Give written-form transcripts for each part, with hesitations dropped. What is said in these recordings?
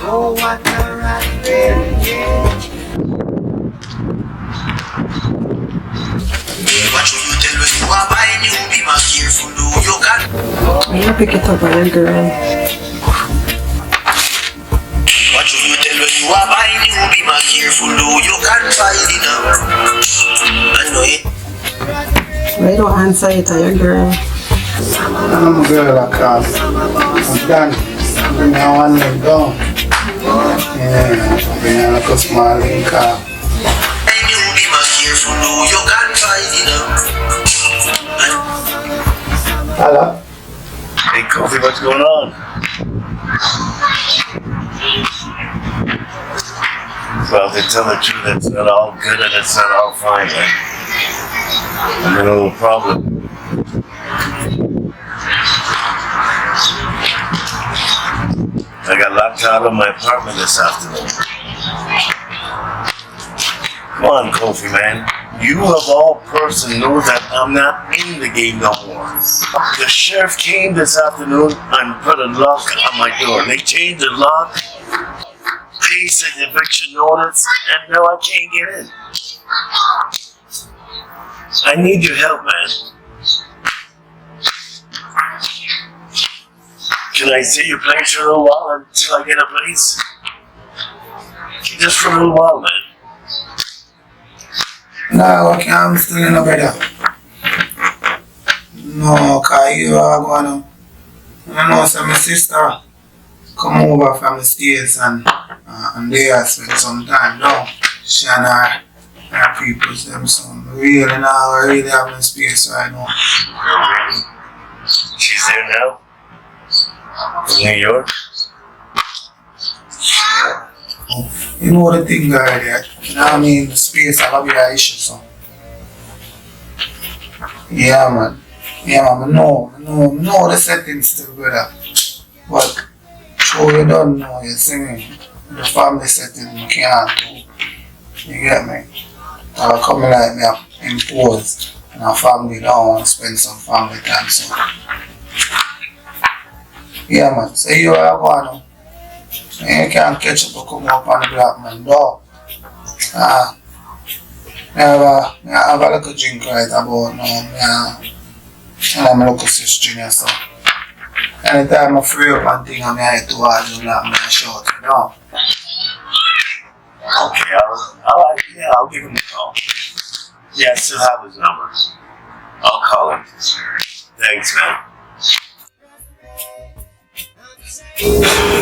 Oh, what a rat race, yeah. What should you tell when you are buying? You be more careful, though you can. I'm gonna pick it up by the girl. What should you tell when you are buying? You be more careful, though you can buy it now. I know it. Why don't answer it to your girl? I'm a girl, of course. I'm done. I'm going to one leg down. Yeah, I'm going to look a small link up. And you be more careful, though you can buy it now. Hello? Hey, Kofi, what's going on? Well, to tell the truth, it's not all good and it's not all fine. I'm in a little problem. I got locked out of my apartment this afternoon. Come on, Kofi, man. You of all person know that I'm not in the game no more. The sheriff came this afternoon and put a lock on my door. They changed the lock, pasted the eviction notice, and now I can't get in. I need your help, man. Can I stay your place for a little while until I get a place? Just for a little while, man. No, okay, I'm still in a brother. No, because you are going to... I know some my sister come over from the States and they have spent some time down. She and her people, them some really now, really having space right now. Really? She's there now? From New York? You know the thing already, you know what I mean? The space have a bit of issue, so. Yeah, man. Yeah, man, I know the settings still, brother. But, sure you don't know, you see me? The family setting, you can't do. You get me? I'll come like me, impose, and our family don't want to spend some family time, so. Yeah, man, so you are going. You can't catch up or come up on the black man, dog. I have a little drink right about now. And I'm a little sister, so. Anytime I'm free up and thing, I'm here to watch the black man short, you know. Okay, I'll give him a call. Yeah, I still have his number. I'll call him. Thanks, man.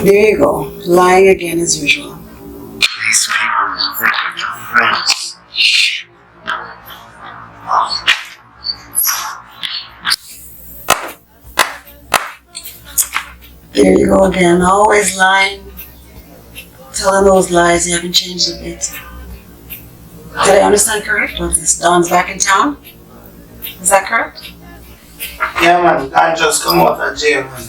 There you go. Lying again as usual. These people think they're friends. There you go again. Always lying. Telling those lies. You haven't changed a bit. Did I understand correct? What this? Don's back in town? Is that correct? Yeah, man, I just come out of jail, man.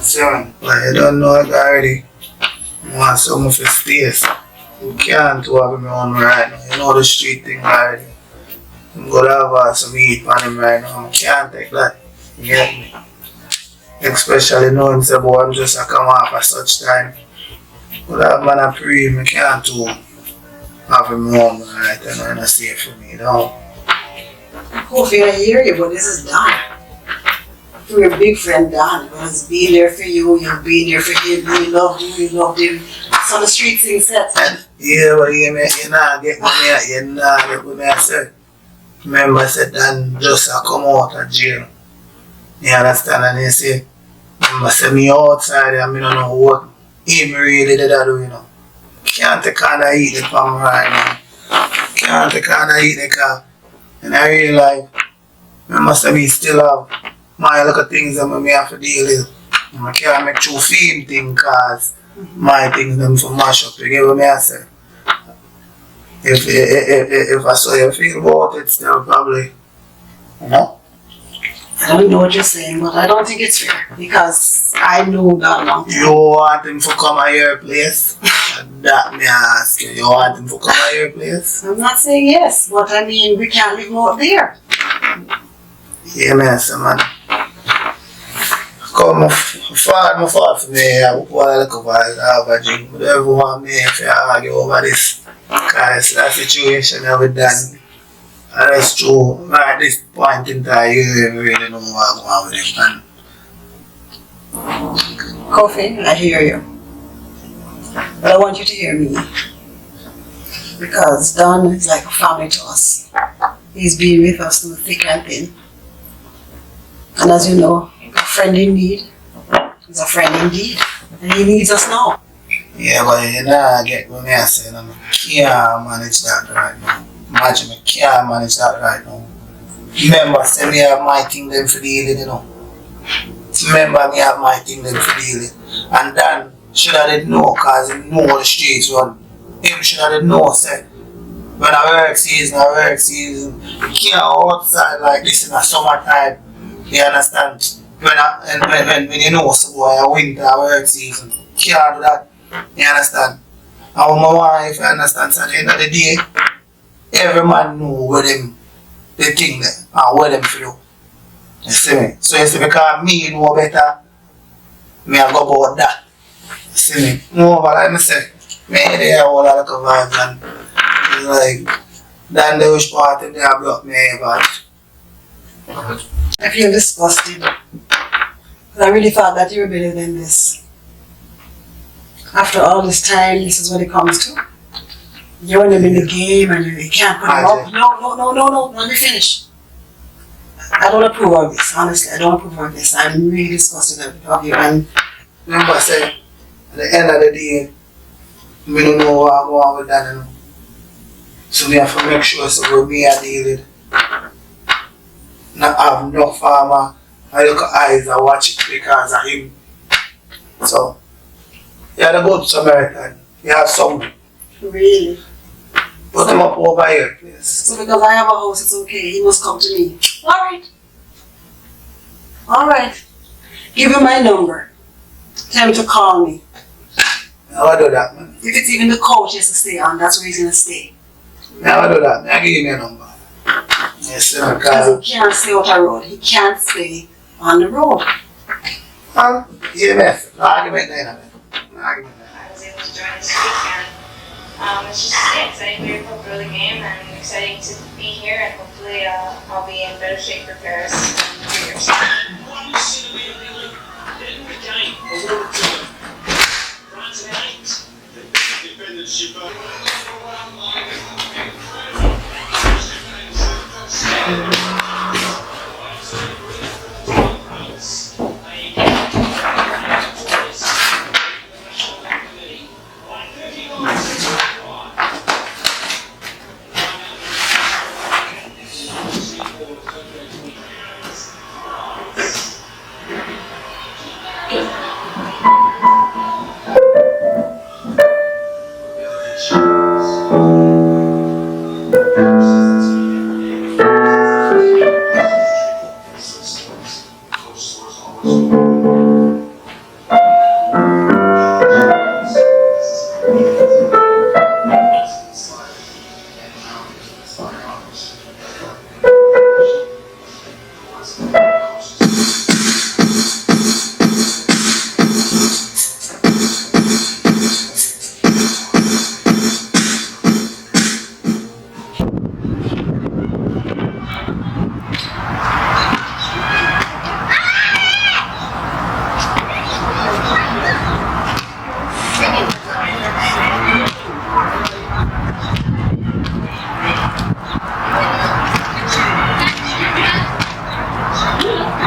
See, man, but you don't know it already. You want some of his space. You can't have him on right now. You know the street thing already. I'm gonna have some heat on him right now. I can't take that. You get me? Especially knowing say, boy, I'm just a come off at such time. But that man I pray him, I can't do have him on right now and it's safe for me, you know. Kofi, I hear you, but this is Don. For your big friend Don, was being there for you, you're being there for him, you loved him. So the street thing set. Yeah, but you not get what me I said. Remember I said Dan just come out of jail. You understand? And they say, remember say me outside and I don't know what him really did that do, you know. Can't take on the heat from right now. Can't take on the heat car. And I really like, remember say me still have my little things that I have to deal with. I can't make true film thing cause my things them for mash up. You get what I say? If I saw you feel about it still probably, you know? I don't know what you're saying, but I don't think it's fair because I know that long time. You want him to come at your place? That me ask you. You want him to come at your place? I'm not saying yes, but I mean we can't leave him out there. Yeah, man, so man. Come, my fault for me. I want to look over it, have a drink. But everyone me if you argue over this. Because that situation that we done. And that's true. At this point in time, you don't really know what's going on with him. Kofi, I hear you. But I want you to hear me. Because Don is like a family to us. He's been with us through thick and thin. And as you know, a friend in need is a friend indeed. And he needs us now. Yeah, but you know, I get what I say. I can't manage that right now. Imagine, I can't manage that right now. Remember, say me have my thing them for dealing, you know. Remember, me have my thing them for dealing. And then, should I didn't know, because he know the streets run. Him should I didn't know, say, when I work season, you can't outside like this in the summertime. You understand? When you know, so boy, a winter work season, you can't do that. You understand? And with my wife, you understand, so at the end of the day, every man know where them, the thing there, and where them feel. You see me? So you see, because me know better, me I go about that. You see me? No, but like I say, me there all a lot of vibes and it's like, then the wish party they have blocked me but I feel disgusted. Because I really thought that you were better than this. After all this time, this is what it comes to. You want to be in the game and you can't put it up. No, let me finish. I don't approve of this, honestly. I don't approve of this. I'm really disgusted of you. And remember I said, at the end of the day, we don't know what I'm going with that, you know. So we have to make sure so when me are dealing, not have no farmer, I look at eyes and watch it because of him. So, you have to go to Samaritan. You have some. really. Put them up over here, please. So because I have a house, it's okay. He must come to me. Alright. Give him my number. Tell him to call me. How I do that, man? If it's even the couch he has to stay on, that's where he's going to stay. How I do that? I give you my number. Yes, sir. Because he can't stay on the road. He can't stay on the road. Yeah, man. No argument there. No argument there. I was able to join this weekend. It's just exciting to be able to the game and exciting to be here and hopefully I'll be in better shape for Paris in 3 years.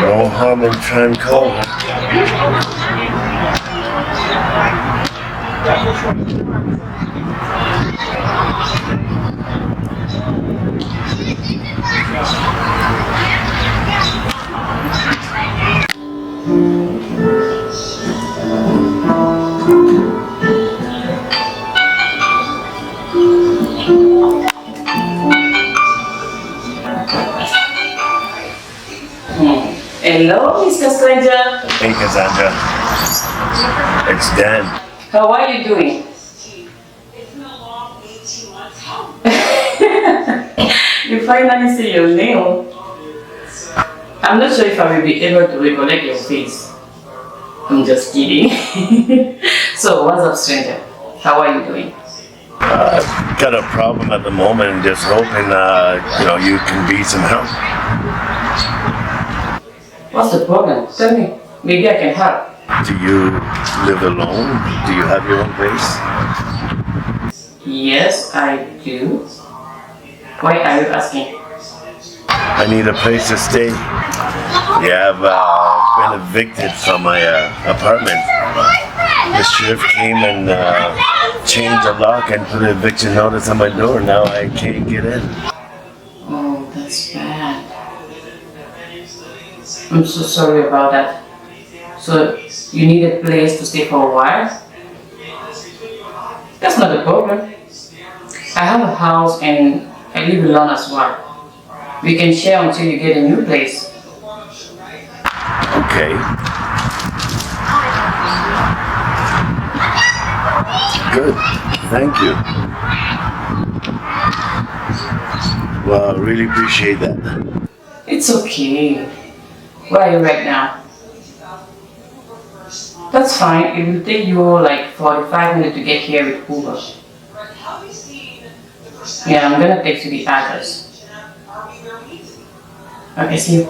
No harm in trying cold. Hello, Mr. Stranger. Hey, Cassandra. It's Dan. How are you doing? You finally say your name. I'm not sure if I will be able to recollect your face. I'm just kidding. So, what's up, stranger? How are you doing? Got a problem at the moment and just hoping, you can be some help. What's the problem? Tell me. Maybe I can help. Do you live alone? Do you have your own place? Yes, I do. Why are you asking? I need a place to stay. Yeah, I've been evicted from my apartment. The sheriff came and changed the lock and put an eviction notice on my door. Now I can't get in. Oh, that's bad. I'm so sorry about that. So, you need a place to stay for a while? That's not a problem. I have a house and I live alone as well. We can share until you get a new place. Okay. Good. Thank you. Well, I really appreciate that. It's okay. Where are you right now? That's fine. It will take you like 45 minutes to get here with Uber. Yeah, I'm gonna text you the address. Okay, see you.